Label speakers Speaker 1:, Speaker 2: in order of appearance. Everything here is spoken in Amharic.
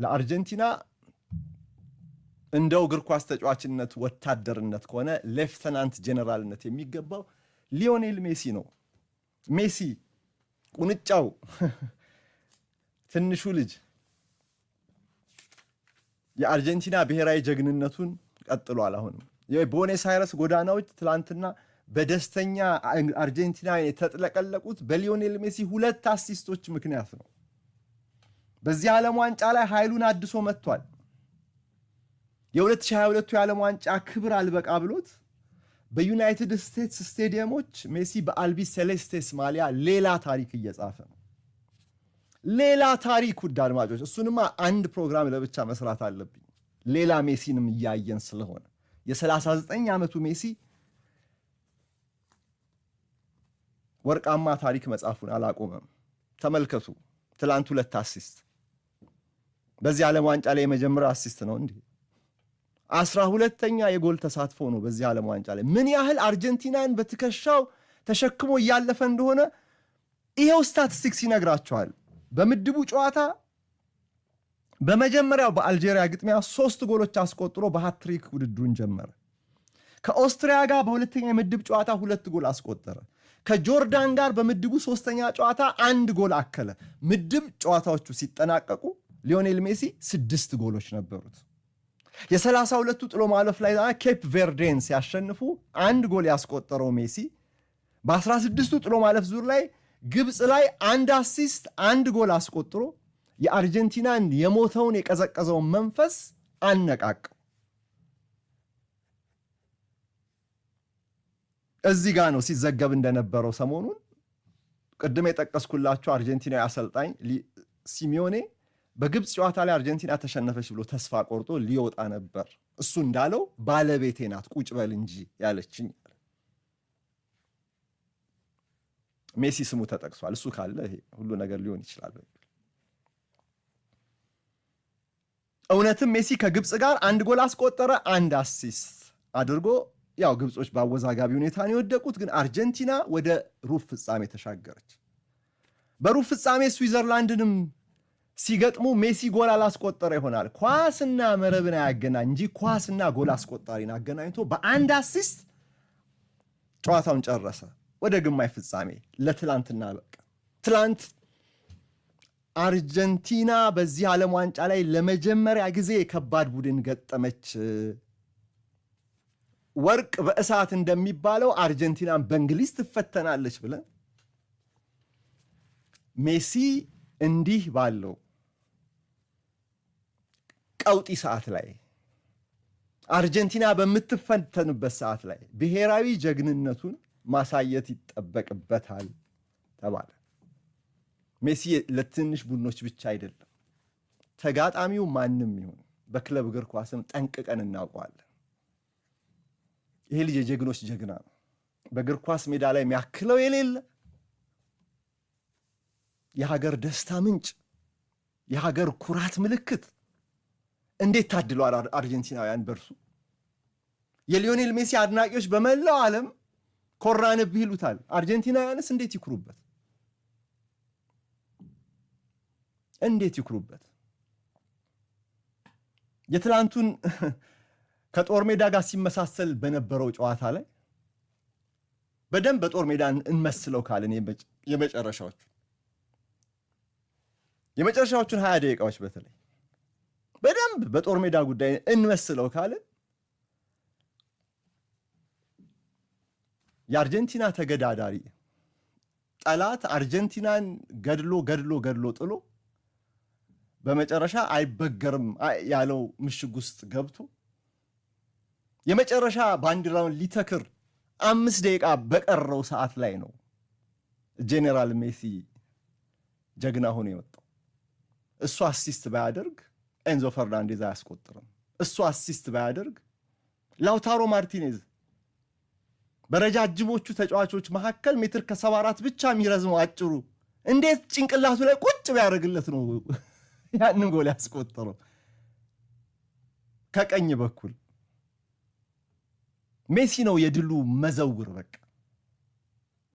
Speaker 1: ለአርጀንቲና እንደው እግር ኳስ ተጫዋችነት ወታደርነት ከሆነ ሌፍተናንት ጀነራልነት የሚገባው ሊዮኔል ሜሲ ነው። ሜሲ ቁንጫው ትንሹ ልጅ የአርጀንቲና ብሔራዊ ጀግንነቱን ቀጥሏል። አሁንም የቦኔስ አይረስ ጎዳናዎች ትላንትና በደስተኛ አርጀንቲና የተጥለቀለቁት በሊዮኔል ሜሲ 2 አሲስቶች ምክንያት ነው። በዚህ ዓለም ዋንጫ ላይ ኃይሉን አድሶ መጥቷል። የ2022 የዓለም ዋንጫ ክብር አልበቃ ብሎት በዩናይትድ ስቴትስ ስቴዲየሞች ሜሲ በአልቢ ሴሌስቴስ ማሊያ ሌላ ታሪክ እየጻፈ ነው። ሌላ ታሪክ ውድ አድማጮች፣ እሱንማ አንድ ፕሮግራም ለብቻ መስራት አለብኝ። ሌላ ሜሲንም እያየን ስለሆነ የ39 ዓመቱ ሜሲ ወርቃማ ታሪክ መጻፉን አላቆመም። ተመልከቱ፣ ትላንት 2 አሲስት በዚህ ዓለም ዋንጫ ላይ የመጀመሪያው አሲስት ነው እንዴ! 12ኛ የጎል ተሳትፎ ነው በዚህ ዓለም ዋንጫ ላይ። ምን ያህል አርጀንቲናን በትከሻው ተሸክሞ እያለፈ እንደሆነ ይሄው ስታቲስቲክስ ይነግራቸዋል። በምድቡ ጨዋታ በመጀመሪያው በአልጄሪያ ግጥሚያ 3 ጎሎች አስቆጥሮ በሃትሪክ ውድድሩን ጀመረ። ከኦስትሪያ ጋር በሁለተኛ የምድብ ጨዋታ 2 ጎል አስቆጠረ። ከጆርዳን ጋር በምድቡ 3ኛ ጨዋታ 1 ጎል አከለ። ምድብ ጨዋታዎቹ ሲጠናቀቁ ሊዮኔል ሜሲ 6 ጎሎች ነበሩት። የ32ቱ ጥሎ ማለፍ ላይ ኬፕ ቬርዴን ሲያሸንፉ 1 ጎል ያስቆጠረው ሜሲ በ16ቱ ጥሎ ማለፍ ዙር ላይ ግብፅ ላይ 1 አሲስት 1 ጎል አስቆጥሮ የአርጀንቲናን የሞተውን የቀዘቀዘውን መንፈስ አነቃቀው። እዚህ ጋር ነው ሲዘገብ እንደነበረው ሰሞኑን ቅድም የጠቀስኩላቸው አርጀንቲናዊ አሰልጣኝ ሲሚዮኔ በግብፅ ጨዋታ ላይ አርጀንቲና ተሸነፈች ብሎ ተስፋ ቆርጦ ሊወጣ ነበር። እሱ እንዳለው ባለቤቴ ናት ቁጭ በል እንጂ ያለችኝ። ሜሲ ስሙ ተጠቅሷል። እሱ ካለ ይሄ ሁሉ ነገር ሊሆን ይችላል። እውነትም ሜሲ ከግብፅ ጋር 1 ጎል አስቆጠረ፣ 1 አሲስት አድርጎ ያው ግብጾች በአወዛጋቢ ሁኔታ ነው የወደቁት፣ ግን አርጀንቲና ወደ ሩብ ፍጻሜ ተሻገረች። በሩብ ፍጻሜ ስዊዘርላንድንም ሲገጥሙ ሜሲ ጎል አላስቆጠረ ይሆናል። ኳስና መረብን አያገናኝ እንጂ ኳስና ጎል አስቆጣሪን አገናኝቶ በ1 አሲስት ጨዋታውን ጨረሰ። ወደ ግማሽ ፍጻሜ ለትላንትና በቃ ትላንት አርጀንቲና በዚህ ዓለም ዋንጫ ላይ ለመጀመሪያ ጊዜ ከባድ ቡድን ገጠመች። ወርቅ በእሳት እንደሚባለው አርጀንቲናን በእንግሊዝ ትፈተናለች ብለን ሜሲ እንዲህ ባለው ቀውጢ ሰዓት ላይ አርጀንቲና በምትፈተንበት ሰዓት ላይ ብሔራዊ ጀግንነቱን ማሳየት ይጠበቅበታል ተባለ። ሜሲ ለትንሽ ቡድኖች ብቻ አይደለም፣ ተጋጣሚው ማንም ይሁን በክለብ እግር ኳስም ጠንቅቀን እናውቀዋለን። ይሄ ልጅ የጀግኖች ጀግና ነው። በእግር ኳስ ሜዳ ላይ የሚያክለው የሌለ የሀገር ደስታ ምንጭ፣ የሀገር ኩራት ምልክት። እንዴት ታድሏል አርጀንቲናውያን በርሱ። የሊዮኔል ሜሲ አድናቂዎች በመላው ዓለም ኮራንብህ ይሉታል። አርጀንቲናውያንስ እንዴት ይኩሩበት፣ እንዴት ይኩሩበት። የትላንቱን ከጦር ሜዳ ጋር ሲመሳሰል በነበረው ጨዋታ ላይ በደንብ በጦር ሜዳ እንመስለው ካልን የመጨረሻዎቹን 20 ደቂቃዎች በተለይ በደንብ በጦር ሜዳ ጉዳይ እንመስለው ካልን የአርጀንቲና ተገዳዳሪ ጠላት አርጀንቲናን ገድሎ ጥሎ በመጨረሻ አይበገርም ያለው ምሽግ ውስጥ ገብቶ የመጨረሻ ባንዲራውን ሊተክር 5 ደቂቃ በቀረው ሰዓት ላይ ነው ጄኔራል ሜሲ ጀግና ሆኖ የወጣው። እሱ አሲስት ባያደርግ ኤንዞ ፈርናንዴዝ አያስቆጥርም። እሱ አሲስት ባያደርግ ላውታሮ ማርቲኔዝ በረጃጅሞቹ ተጫዋቾች መካከል 1.74 ብቻ የሚረዝመው አጭሩ እንዴት ጭንቅላቱ ላይ ቁጭ ቢያደርግለት ነው ያንን ጎል ያስቆጠረው። ከቀኝ በኩል ሜሲ ነው የድሉ መዘውር። በቃ